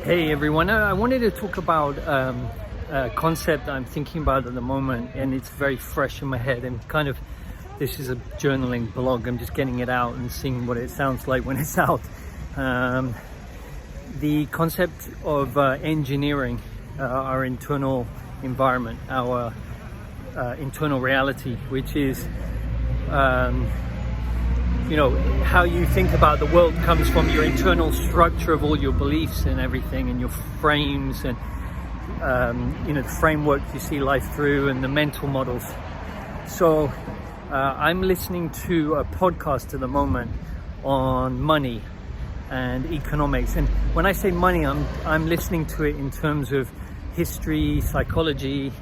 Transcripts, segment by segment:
Hey everyone, I wanted to talk about a concept I'm thinking about at the moment, and it's very fresh in my head, and this is a journaling blog. I'm just getting it out and seeing what it sounds like when it's out. The concept of engineering our internal environment, our internal reality, which is how you think about the world comes from your internal structure of all your beliefs and everything, and your frames, and the framework you see life through, and the mental models. So I'm listening to a podcast at the moment on money and economics, and when I say money, I'm listening to it in terms of history, psychology,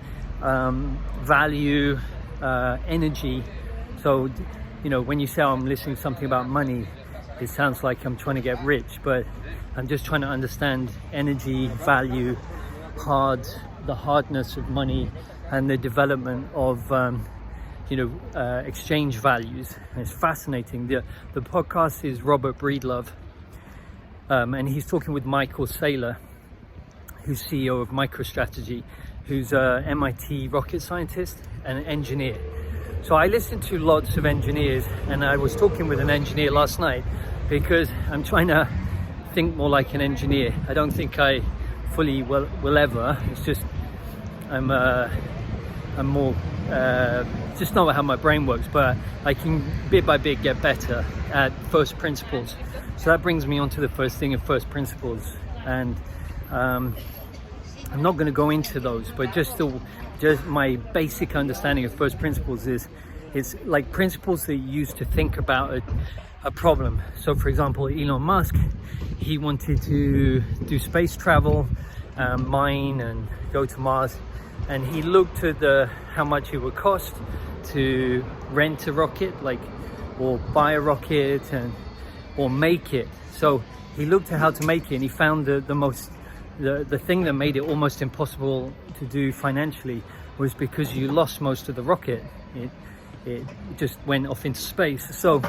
value, energy. So when you say I'm listening to something about money, it sounds like I'm trying to get rich, but I'm just trying to understand energy, value, the hardness of money, and the development of exchange values. And it's fascinating. The podcast is Robert Breedlove, and he's talking with Michael Saylor, who's CEO of MicroStrategy, who's a MIT rocket scientist and an engineer. So I listen to lots of engineers, and I was talking with an engineer last night because I'm trying to think more like an engineer. I don't think I fully will ever. It's just I'm more just not how my brain works, but I can bit by bit get better at first principles. So that brings me on to the first thing of first principles, and I'm not going to go into those, but just my basic understanding of first principles is it's like principles that you use to think about a problem. So for example, Elon Musk, he wanted to do space travel, mine and go to Mars, and he looked at how much it would cost to rent a rocket, or buy a rocket or make it. So he looked at how to make it, and he found the thing that made it almost impossible to do financially was because you lost most of the rocket. It just went off into space. So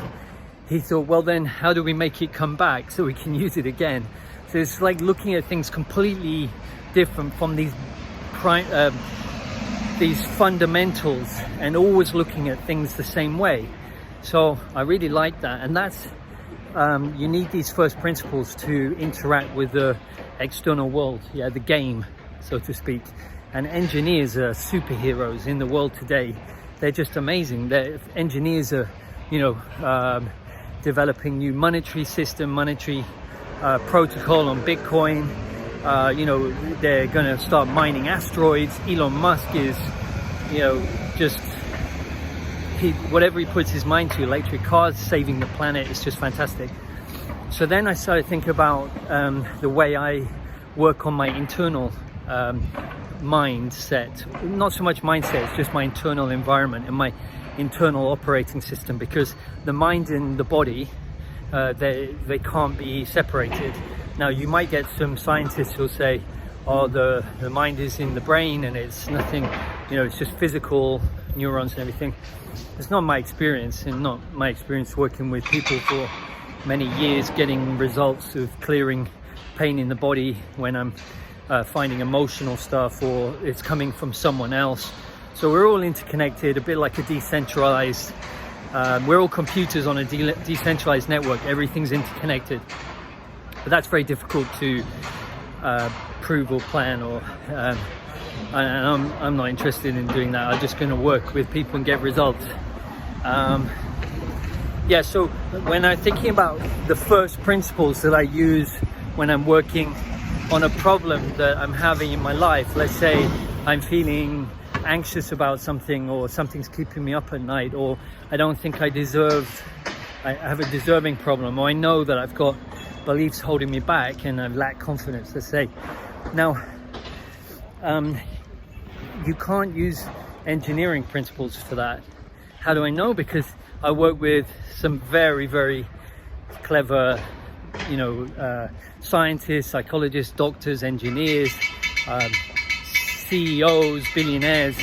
he thought, well then, how do we make it come back so we can use it again? So it's like looking at things completely different from these fundamentals, and always looking at things the same way. So I really like that, and that's you need these first principles to interact with the external world, the game, so to speak. And engineers are superheroes in the world today. They're just amazing. Engineers are developing new monetary system, monetary protocol on Bitcoin. They're going to start mining asteroids. Elon Musk is whatever he puts his mind to, electric cars, saving the planet, is just fantastic. So then I started thinking about the way I work on my internal mindset. Not so much mindset, it's just my internal environment and my internal operating system, because the mind and the body, they can't be separated. Now you might get some scientists who'll say, oh, the mind is in the brain and it's nothing, it's just physical neurons and everything. It's not my experience, and not my experience working with people for many years, getting results of clearing pain in the body when I'm finding emotional stuff, or it's coming from someone else. So we're all interconnected, a bit like a decentralized, we're all computers on a decentralized network. Everything's interconnected, but that's very difficult to prove or plan, or and I'm not interested in doing that. I'm just going to work with people and get results. So when I'm thinking about the first principles that I use when I'm working on a problem that I'm having in my life, let's say I'm feeling anxious about something, or something's keeping me up at night, or I don't think I have a deserving problem, or I know that I've got beliefs holding me back and I lack confidence, let's say. Now, you can't use engineering principles for that. How do I know? Because I work with some very, very clever scientists, psychologists, doctors, engineers, CEOs, billionaires,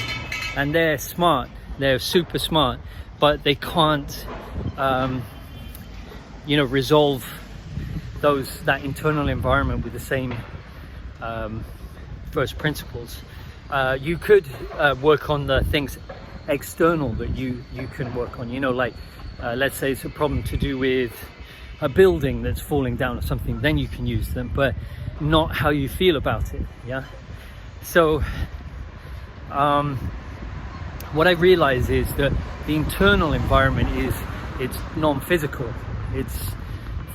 and they're smart. They're super smart, but they can't, resolve that internal environment with the same first principles. You could work on the things external that you can work on, like let's say it's a problem to do with a building that's falling down or something, then you can use them, but not how you feel about it. So what I realize is that the internal environment it's non-physical, it's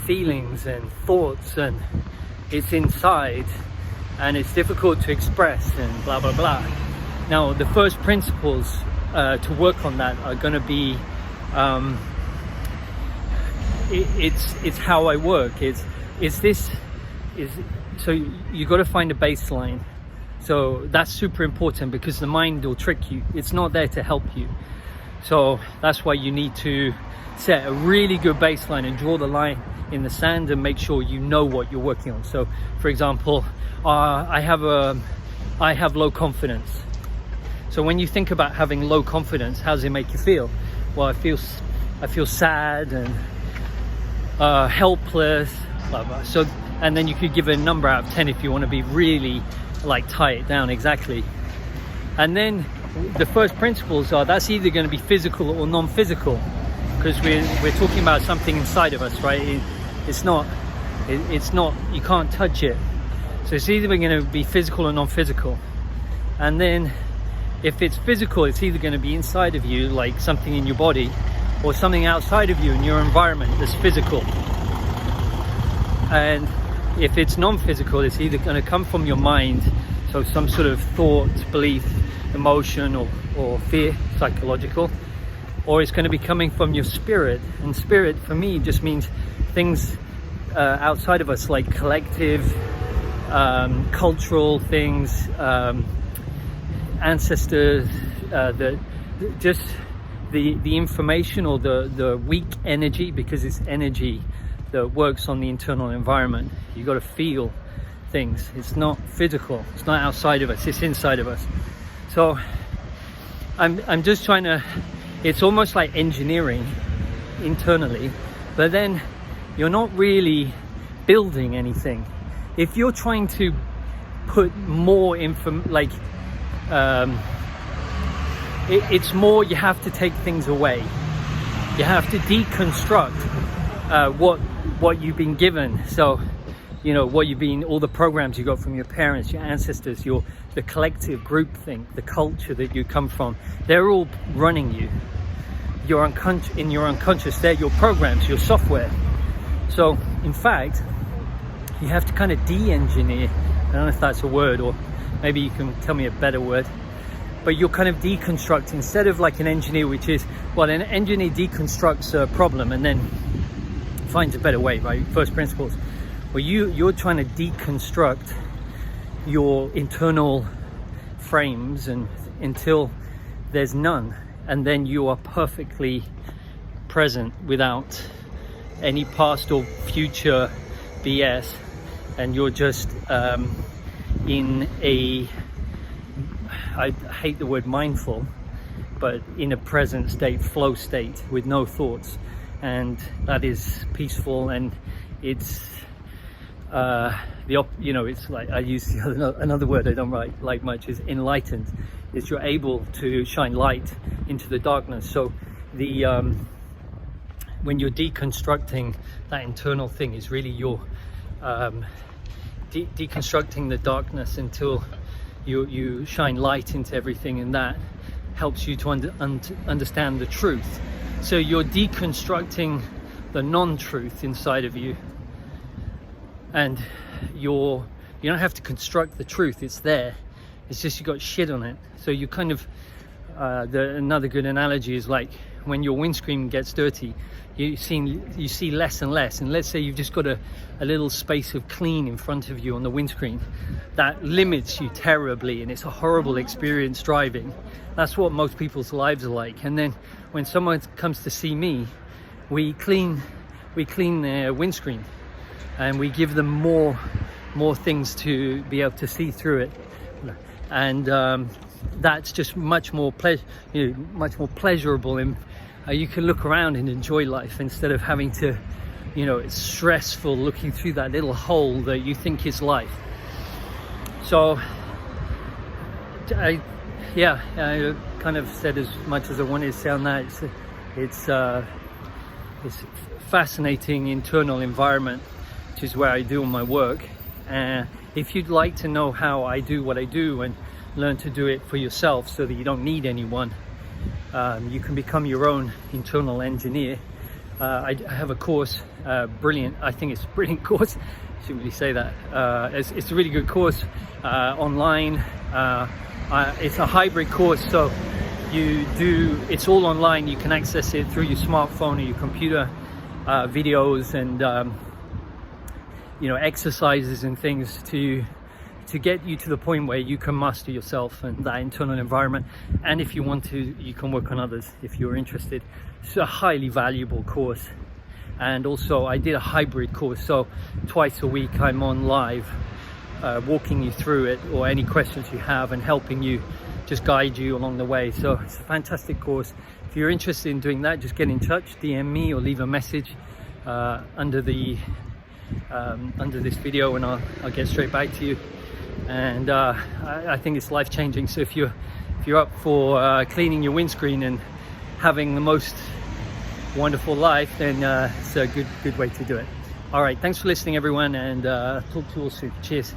feelings and thoughts, and it's inside, and it's difficult to express, and blah blah blah. Now the first principles to work on that are going to be it's how I work. So you got to find a baseline. So that's super important, because the mind will trick you. It's not there to help you. So that's why you need to set a really good baseline and draw the line in the sand and make sure you know what you're working on. So for example, I have low confidence. So when you think about having low confidence, how does it make you feel? Well, I feel sad and helpless, blah blah. So, and then you could give a number out of 10 if you want to be really tie it down exactly. And then the first principles are, that's either going to be physical or non-physical, because we're talking about something inside of us, right? It's not you can't touch it. So it's either going to be physical or non-physical. And then if it's physical, it's either going to be inside of you, like something in your body, or something outside of you in your environment that's physical. And if it's non-physical, it's either going to come from your mind, so some sort of thought, belief, emotion, or fear, psychological, or it's going to be coming from your spirit. And spirit for me just means things outside of us, like collective, cultural things, ancestors, the information, or the weak energy, because it's energy that works on the internal environment. You got to feel things. It's not physical. It's not outside of us. It's inside of us. So I'm just trying to. It's almost like engineering internally, but then you're not really building anything. If you're trying to put more it's more, you have to take things away. You have to deconstruct what you've been given. So what you've been, all the programs you got from your parents, your ancestors, the collective group thing, the culture that you come from, they're all running you. In your unconscious, they're your programs, your software. So in fact, you have to kind of de-engineer. I don't know if that's a word, or maybe you can tell me a better word. But you're kind of deconstructing, instead of like an engineer, which is, well, an engineer deconstructs a problem and then finds a better way, right? First principles. Well, you're trying to deconstruct your internal frames until there's none, and then you are perfectly present without any past or future BS, and you're just in a, I hate the word mindful, but in a present state, flow state, with no thoughts, and that is peaceful. And it's it's like, I use another word I don't like much, is enlightened. Is you're able to shine light into the darkness. So the when you're deconstructing that internal thing, is really you're deconstructing the darkness until you shine light into everything, and that helps you to understand the truth. So you're deconstructing the non-truth inside of you, and you don't have to construct the truth, it's there. It's just you got shit on it. So you kind of another good analogy is like when your windscreen gets dirty, you see less and less. And let's say you've just got a little space of clean in front of you on the windscreen. That limits you terribly, and it's a horrible experience driving. That's what most people's lives are like. And then when someone comes to see me, we clean their windscreen, and we give them more things to be able to see through it. And that's just much more pleasurable, and you can look around and enjoy life instead of having to, it's stressful looking through that little hole that you think is life. So I kind of said as much as I wanted to say on that. It's fascinating internal environment, which is where I do all my work. If you'd like to know how I do what I do and learn to do it for yourself so that you don't need anyone, you can become your own internal engineer. I have a course, brilliant. I think it's a brilliant course. I shouldn't really say that. It's a really good course online. It's a hybrid course, so it's all online. You can access it through your smartphone or your computer, videos and exercises and things to get you to the point where you can master yourself and that internal environment. And if you want to, you can work on others if you're interested. It's a highly valuable course. And also I did a hybrid course, so twice a week I'm on live, walking you through it, or any questions you have, and helping you, just guide you along the way. So it's a fantastic course. If you're interested in doing that, just get in touch, DM me or leave a message under this video, and I'll get straight back to you. And I think it's life-changing. So if you're up for cleaning your windscreen and having the most wonderful life, then it's a good way to do it. All right, thanks for listening, everyone, and talk to you all soon. Cheers.